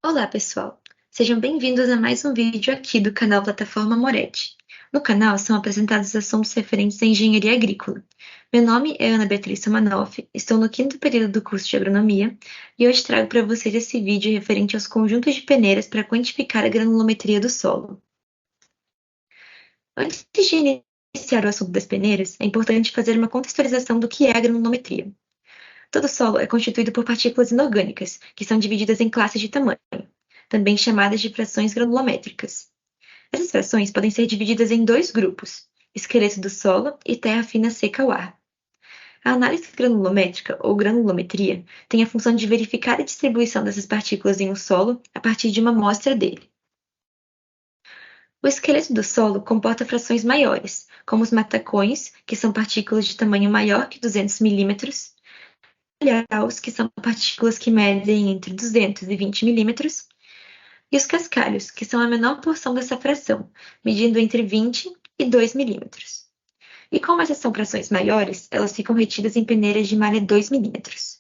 Olá, pessoal! Sejam bem-vindos a mais um vídeo aqui do canal Plataforma Moretti. No canal são apresentados assuntos referentes à engenharia agrícola. Meu nome é Ana Beatriz Samanoff, estou no quinto período do curso de agronomia e hoje trago para vocês esse vídeo referente aos conjuntos de peneiras para quantificar a granulometria do solo. Antes de iniciar o assunto das peneiras, é importante fazer uma contextualização do que é a granulometria. Todo solo é constituído por partículas inorgânicas, que são divididas em classes de tamanho, também chamadas de frações granulométricas. Essas frações podem ser divididas em dois grupos: esqueleto do solo e terra fina seca ao ar. A análise granulométrica, ou granulometria, tem a função de verificar a distribuição dessas partículas em um solo a partir de uma amostra dele. O esqueleto do solo comporta frações maiores, como os matacões, que são partículas de tamanho maior que 200 milímetros, milhaus, que são partículas que medem entre 200 e 20 milímetros, e os cascalhos, que são a menor porção dessa fração, medindo entre 20 e 2 milímetros. E como essas são frações maiores, elas ficam retidas em peneiras de malha 2 milímetros.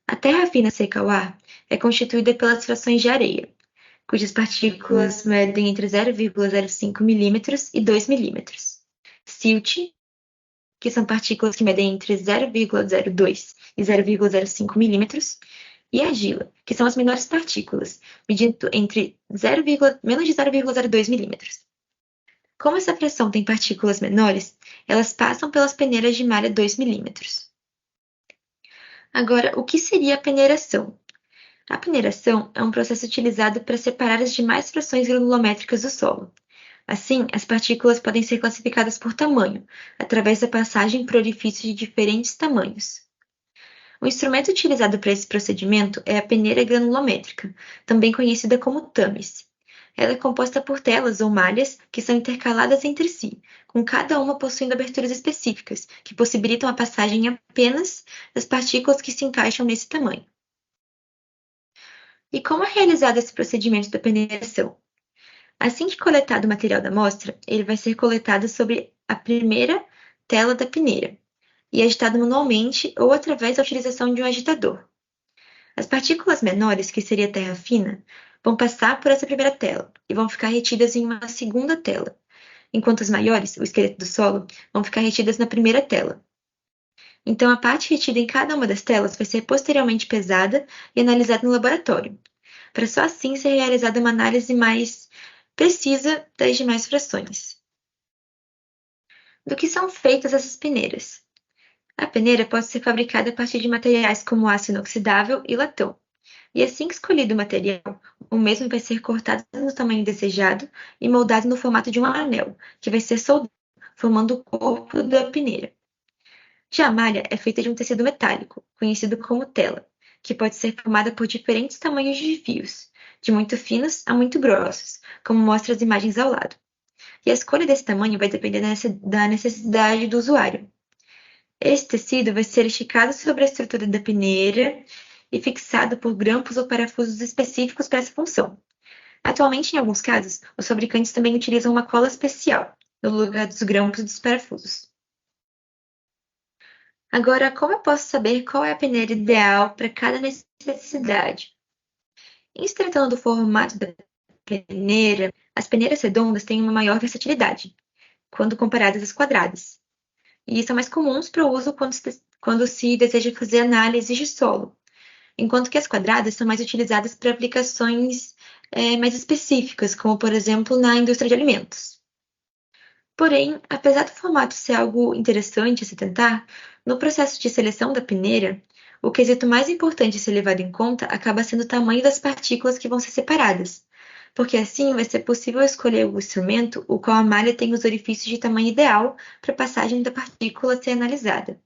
A terra fina seca ao ar é constituída pelas frações de areia, cujas partículas medem entre 0,05 milímetros e 2 milímetros. Silt, que são partículas que medem entre 0,02 e 0,05 milímetros, e argila, que são as menores partículas, medindo entre menos de 0,02 milímetros. Como essa fração tem partículas menores, elas passam pelas peneiras de malha 2 milímetros. Agora, o que seria a peneiração? A peneiração é um processo utilizado para separar as demais frações granulométricas do solo. Assim, as partículas podem ser classificadas por tamanho, através da passagem por orifícios de diferentes tamanhos. O instrumento utilizado para esse procedimento é a peneira granulométrica, também conhecida como tâmese. Ela é composta por telas ou malhas que são intercaladas entre si, com cada uma possuindo aberturas específicas, que possibilitam a passagem apenas das partículas que se encaixam nesse tamanho. E como é realizado esse procedimento da peneiração? Assim que coletado o material da amostra, ele vai ser coletado sobre a primeira tela da peneira e agitado manualmente ou através da utilização de um agitador. As partículas menores, que seria a terra fina, vão passar por essa primeira tela e vão ficar retidas em uma segunda tela, enquanto as maiores, o esqueleto do solo, vão ficar retidas na primeira tela. Então, a parte retida em cada uma das telas vai ser posteriormente pesada e analisada no laboratório, para só assim ser realizada uma análise mais precisa das demais frações. Do que são feitas essas peneiras? A peneira pode ser fabricada a partir de materiais como aço inoxidável e latão. E assim que escolhido o material, o mesmo vai ser cortado no tamanho desejado e moldado no formato de um anel, que vai ser soldado, formando o corpo da peneira. Já a malha é feita de um tecido metálico, conhecido como tela, que pode ser formada por diferentes tamanhos de fios, de muito finos a muito grossos, como mostra as imagens ao lado. E a escolha desse tamanho vai depender da necessidade do usuário. Esse tecido vai ser esticado sobre a estrutura da peneira e fixado por grampos ou parafusos específicos para essa função. Atualmente, em alguns casos, os fabricantes também utilizam uma cola especial no lugar dos grampos e dos parafusos. Agora, como eu posso saber qual é a peneira ideal para cada necessidade? Em se tratando do formato da peneira, as peneiras redondas têm uma maior versatilidade, quando comparadas às quadradas, e são mais comuns para o uso quando se deseja fazer análises de solo, enquanto que as quadradas são mais utilizadas para aplicações mais específicas, como, por exemplo, na indústria de alimentos. Porém, apesar do formato ser algo interessante a se tentar, no processo de seleção da peneira, o quesito mais importante a ser levado em conta acaba sendo o tamanho das partículas que vão ser separadas, porque assim vai ser possível escolher o instrumento o qual a malha tem os orifícios de tamanho ideal para a passagem da partícula ser analisada.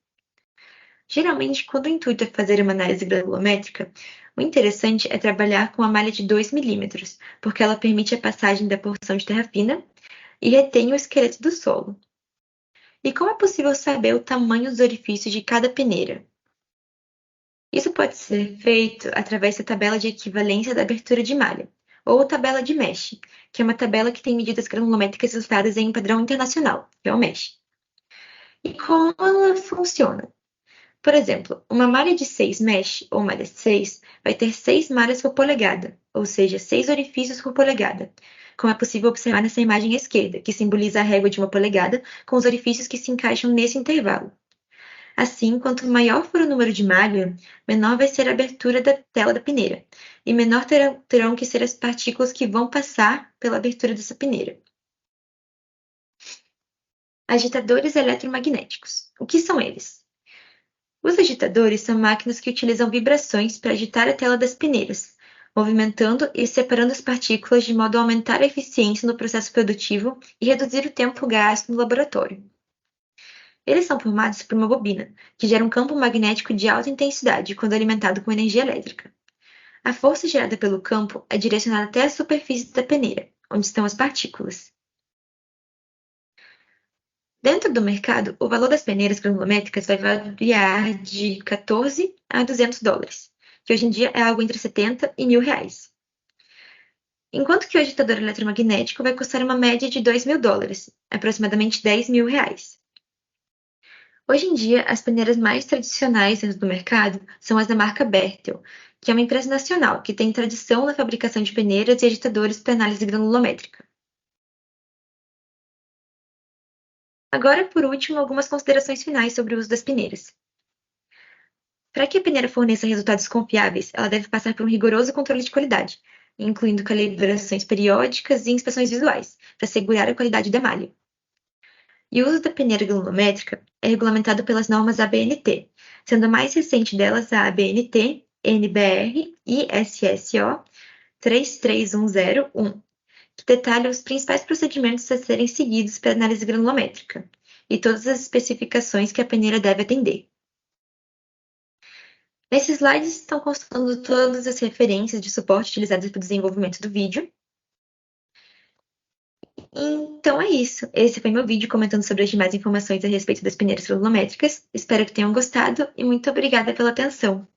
Geralmente, quando o intuito é fazer uma análise granulométrica, o interessante é trabalhar com a malha de 2 milímetros, porque ela permite a passagem da porção de terra fina e retém o esqueleto do solo. E como é possível saber o tamanho dos orifícios de cada peneira? Isso pode ser feito através da tabela de equivalência da abertura de malha, ou tabela de mesh, que é uma tabela que tem medidas granulométricas listadas em um padrão internacional, que é o mesh. E como ela funciona? Por exemplo, uma malha de 6 mesh ou malha 6 vai ter 6 malhas por polegada, ou seja, 6 orifícios por polegada, como é possível observar nessa imagem à esquerda, que simboliza a régua de uma polegada com os orifícios que se encaixam nesse intervalo. Assim, quanto maior for o número de malha, menor vai ser a abertura da tela da peneira, e menor terão que ser as partículas que vão passar pela abertura dessa peneira. Agitadores eletromagnéticos. O que são eles? Os agitadores são máquinas que utilizam vibrações para agitar a tela das peneiras, movimentando e separando as partículas de modo a aumentar a eficiência no processo produtivo e reduzir o tempo gasto no laboratório. Eles são formados por uma bobina, que gera um campo magnético de alta intensidade quando alimentado com energia elétrica. A força gerada pelo campo é direcionada até a superfície da peneira, onde estão as partículas. Dentro do mercado, o valor das peneiras granulométricas vai variar de 14 a 200 dólares, que hoje em dia é algo entre 70 e R$ 1.000. Enquanto que o agitador eletromagnético vai custar uma média de 2 mil dólares, aproximadamente R$ 10.000. Hoje em dia, as peneiras mais tradicionais dentro do mercado são as da marca Bertel, que é uma empresa nacional que tem tradição na fabricação de peneiras e agitadores para análise granulométrica. Agora, por último, algumas considerações finais sobre o uso das peneiras. Para que a peneira forneça resultados confiáveis, ela deve passar por um rigoroso controle de qualidade, incluindo calibrações periódicas e inspeções visuais, para assegurar a qualidade da malha. E o uso da peneira granulométrica é regulamentado pelas normas ABNT, sendo a mais recente delas a ABNT NBR ISSO 33101, que detalha os principais procedimentos a serem seguidos para análise granulométrica e todas as especificações que a peneira deve atender. Nesses slides estão constando todas as referências de suporte utilizadas para o desenvolvimento do vídeo. Então é isso. Esse foi meu vídeo comentando sobre as demais informações a respeito das peneiras granulométricas. Espero que tenham gostado e muito obrigada pela atenção.